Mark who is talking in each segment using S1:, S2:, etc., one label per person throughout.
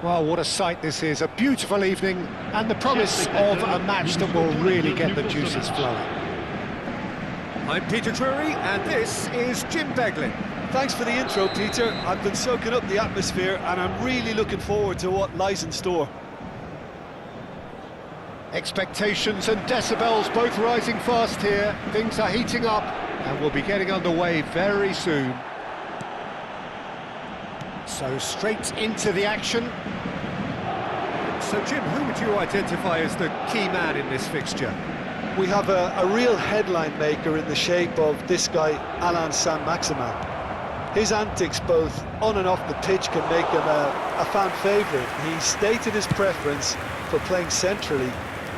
S1: Well, what a sight this is, a beautiful evening, and the promise of a match that will really get the juices flowing.
S2: I'm Peter Drury, and this is Jim Beglin.
S3: Thanks for the intro, Peter. I've been soaking up the atmosphere, and I'm really looking forward to what lies in store.
S1: Expectations and decibels both rising fast here. Things are heating up, and we'll be getting underway very soon. So straight into the action.
S2: So Jim, who would you identify as the key man in this fixture?
S3: We have a real headline maker in the shape of this guy, Alain Saint-Maximin. His antics both on and off the pitch can make him a fan favourite. He stated his preference for playing centrally,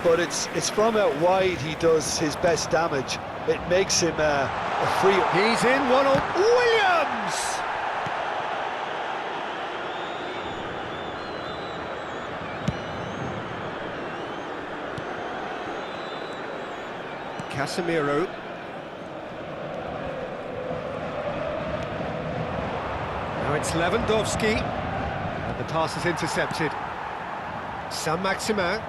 S3: but it's from out wide he does his best damage. It makes him a free...
S1: He's in, Williams!
S2: Casemiro.
S1: Now it's Lewandowski. And the pass is intercepted. Saint-Maximin.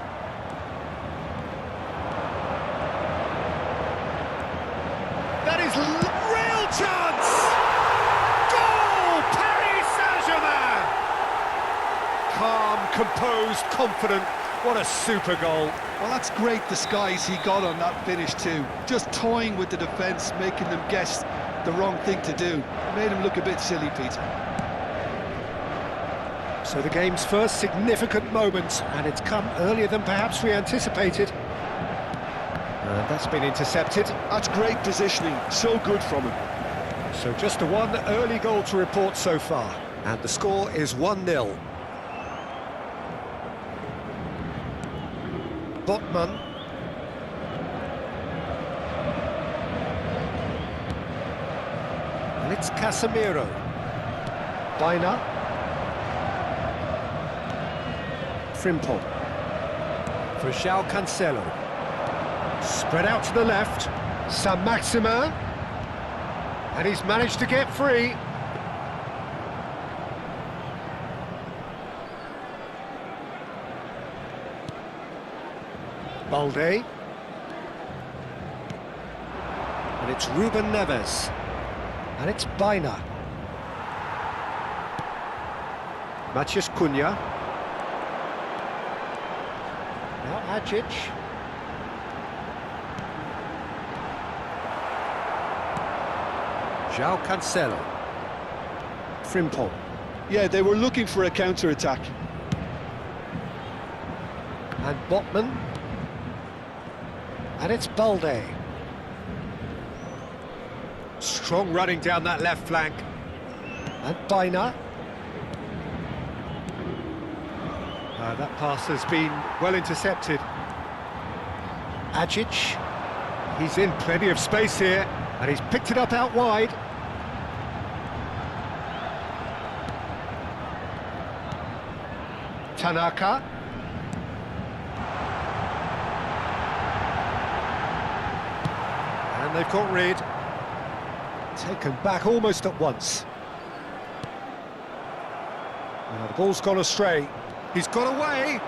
S1: That is real chance! Goal! Paris Saint-Germain! Calm, composed, confident. What a super goal.
S3: Well, that's great disguise he got on that finish too. Just toying with the defence, making them guess the wrong thing to do. It made him look a bit silly, Peter.
S1: So the game's first significant moment, and it's come earlier than perhaps we anticipated. That's been intercepted.
S3: That's great positioning, so good from him.
S1: So just the one early goal to report so far.
S2: And the score is 1-0.
S1: Botman. And it's Casemiro. Bina. Frimpong. For João Cancelo. Spread out to the left. Saint-Maximin. And he's managed to get free. Balde. And it's Ruben Neves. And it's Bina. Matheus Cunha. Now Hajduk. João Cancelo. Frimpong.
S3: Yeah, they were looking for a counter-attack.
S1: And Botman. And it's Balde. Strong running down that left flank. And Bina. That pass has been well intercepted. Hajduk. He's in plenty of space here, and he's picked it up out wide. Tanaka. And they've got rid. Taken back almost at once. Now the ball's gone astray. He's got away.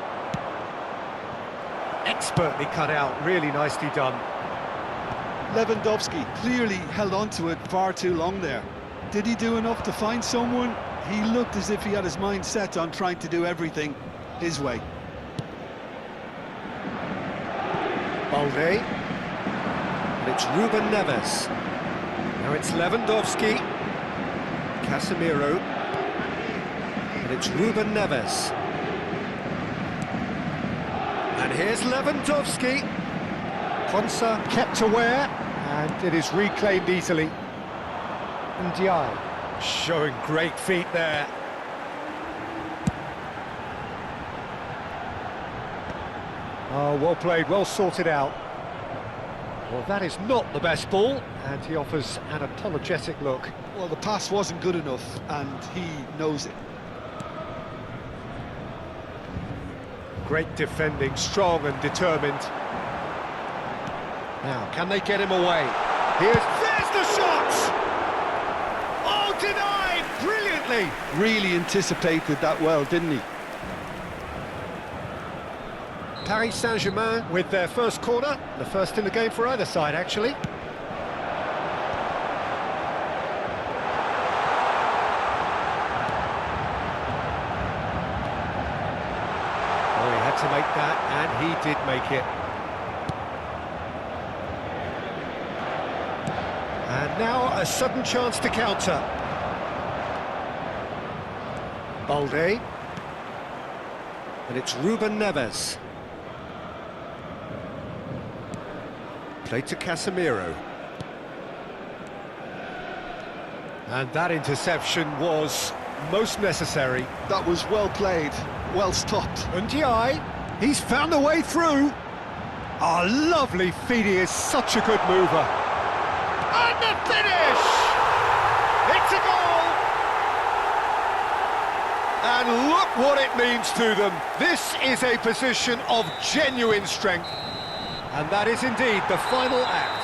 S1: Expertly cut out, really nicely done.
S3: Lewandowski clearly held on to it far too long there. Did he do enough to find someone? He looked as if he had his mind set on trying to do everything his way.
S1: Balde. And it's Ruben Neves. Now it's Lewandowski. Casemiro. And it's Ruben Neves. And here's Lewandowski. Konsa kept aware, and it is reclaimed easily. Ndiaye showing great feet there. Oh, well played, well sorted out. Well, that is not the best ball, and he offers an apologetic look.
S3: Well, the pass wasn't good enough, and he knows it.
S1: Great defending, strong and determined. Now, can they get him away? There's the shot! Oh, denied brilliantly!
S3: Really anticipated that well, didn't he?
S1: Paris Saint-Germain with their first corner, the first in the game for either side, actually. Oh, he had to make that, and he did make it. And now a sudden chance to counter. Balde. And it's Ruben Neves. Played to Casemiro. And that interception was most necessary.
S3: That was well played, well stopped.
S1: Ndiaye, he's found a way through. Oh, lovely feed, he is such a good mover. And the finish! It's a goal! And look what it means to them. This is a position of genuine strength. And that is indeed the final act.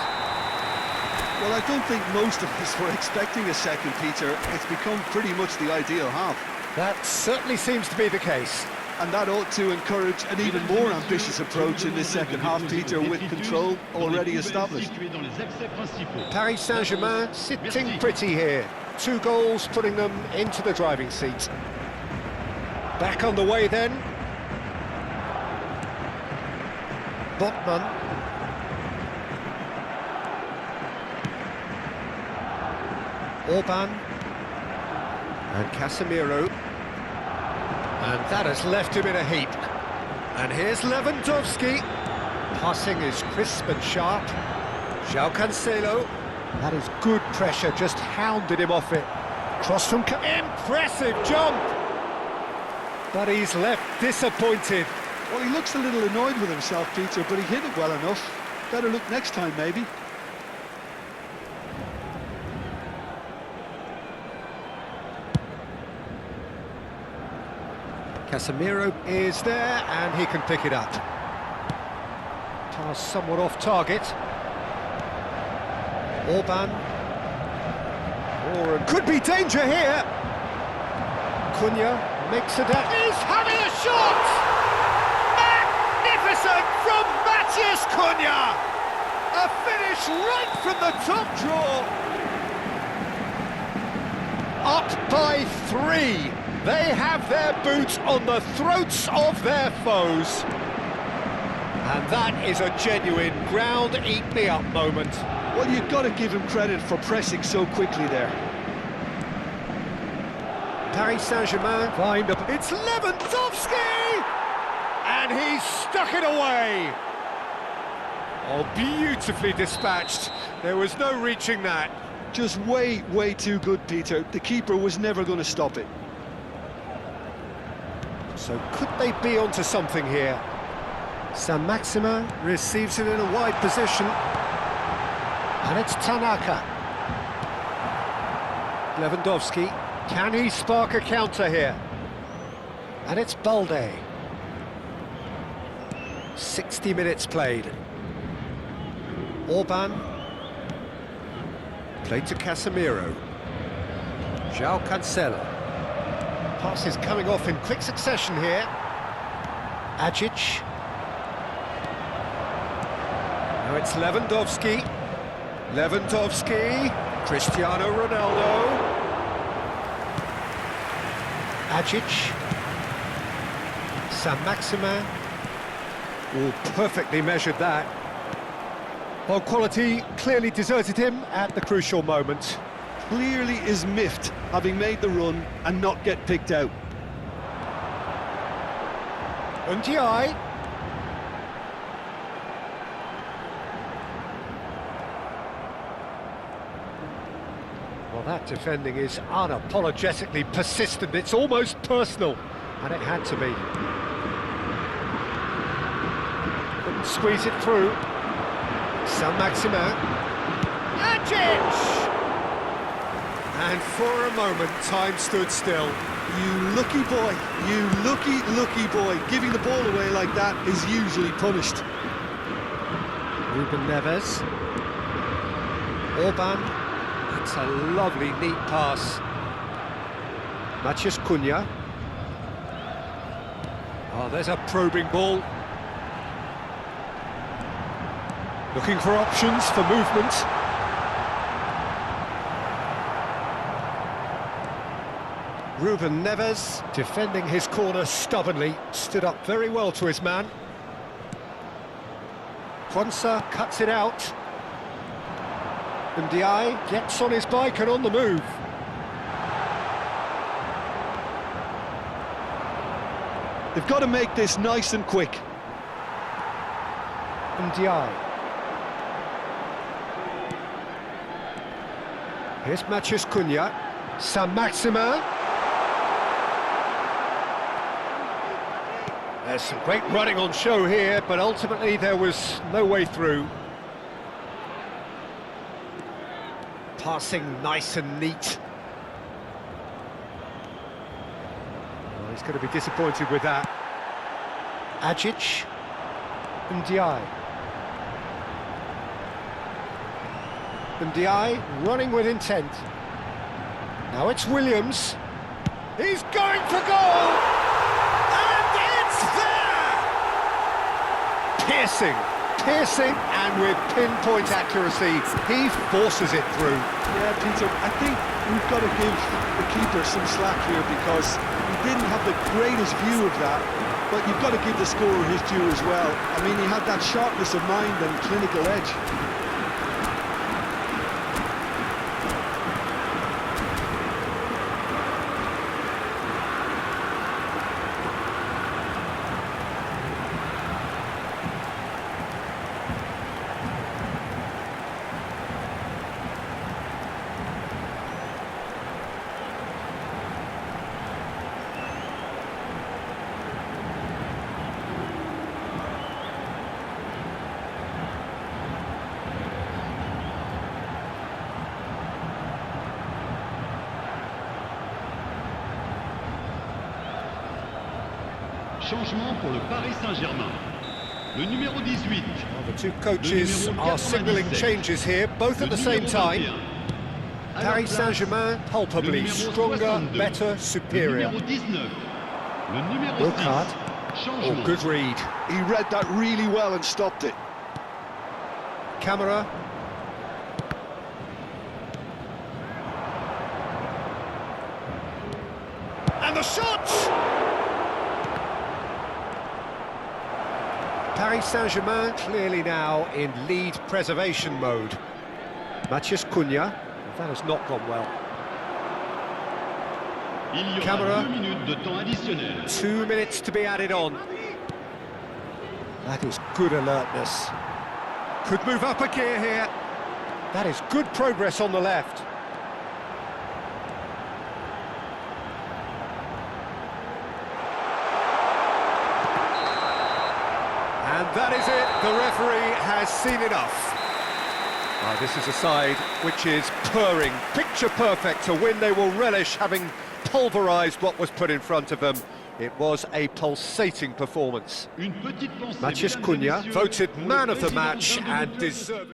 S4: Well, I don't think most of us were expecting a second, Peter. It's become pretty much the ideal half.
S1: That certainly seems to be the case.
S4: And that ought to encourage an even more ambitious approach in this second half, Peter, with control already established.
S1: Paris Saint-Germain sitting pretty here. 2 goals putting them into the driving seat. Back on the way then. Botman. Orban. And Casemiro. And that has left him in a heap. And here's Lewandowski. Passing is crisp and sharp. João Cancelo. That is good pressure, just hounded him off it. Cross from... Impressive jump! But he's left disappointed.
S4: Well, he looks a little annoyed with himself, Peter, but he hit it well enough. Better look next time, maybe.
S1: Casemiro is there, and he can pick it up. Pass somewhat off target. Orban. Or could be danger here. Cunha makes it out. He's having a shot! Magnificent from Matheus Cunha! A finish right from the top draw. Up by 3. They have their boots on the throats of their foes. And that is a genuine ground-eat-me-up moment.
S4: Well, you've got to give him credit for pressing so quickly there.
S1: Paris Saint-Germain find up. It's Lewandowski! And he's stuck it away. Oh, beautifully dispatched. There was no reaching that.
S4: Just way, way too good, Peter. The keeper was never going to stop it.
S1: So could they be onto something here? Saint-Maximin receives it in a wide position. And it's Tanaka. Lewandowski. Can he spark a counter here? And it's Balde. 60 minutes played. Orban. Played to Casemiro. João Cancelo. Passes coming off in quick succession here. Hajduk. Now it's Lewandowski. Lewandowski. Cristiano Ronaldo. Hajduk. Saint-Maximin. Oh, perfectly measured that. Well, quality clearly deserted him at the crucial moment.
S4: Clearly is miffed, having made the run and not get picked out.
S1: Ndiaye. Well, that defending is unapologetically persistent. It's almost personal, and it had to be. Couldn't squeeze it through. Saint-Maximin. Hajduk! And for a moment, time stood still.
S4: You lucky boy, you lucky boy. Giving the ball away like that is usually punished.
S1: Ruben Neves. Orban. It's a lovely, neat pass. Matheus Cunha. Oh, there's a probing ball.
S2: Looking for options for movement. Ruben Neves, defending his corner stubbornly, stood up very well to his man. Quansah cuts it out. Ndiaye gets on his bike and on the move.
S3: They've got to make this nice and quick.
S2: Ndiaye. Here's Matheus Cunha. Saint-Maximin. There's some great running on show here, but ultimately there was no way through. Passing nice and neat. Oh, he's going to be disappointed with that. Hajduk. Ndiaye. Ndiaye running with intent. Now it's Williams. He's going for goal! And it's there! Piercing, and with pinpoint accuracy, he forces it through.
S3: Yeah, Peter, I think we've got to give the keeper some slack here because he didn't have the greatest view of that, but you've got to give the scorer his due as well. I mean, he had that sharpness of mind and clinical edge.
S5: Changement pour le Paris Saint-Germain. Le numéro 18.
S2: Well, the two coaches are signalling changes here, both at the same time. Paris Saint-Germain palpably stronger, better, superior. Look hard. Oh, good read.
S3: He read that really well and stopped it.
S2: Camera. And the shot! Paris Saint-Germain clearly now in lead preservation mode. Matheus Cunha, that has not gone well. Camera.
S5: 2 minutes de temps additionnel.
S2: 2 minutes to be added on. That is good alertness. Could move up a gear here. That is good progress on the left. And that is it, the referee has seen enough. This is a side which is purring, picture perfect, to win they will relish, having pulverised what was put in front of them. It was a pulsating performance. Matheus Cunha voted man of the match and deserved.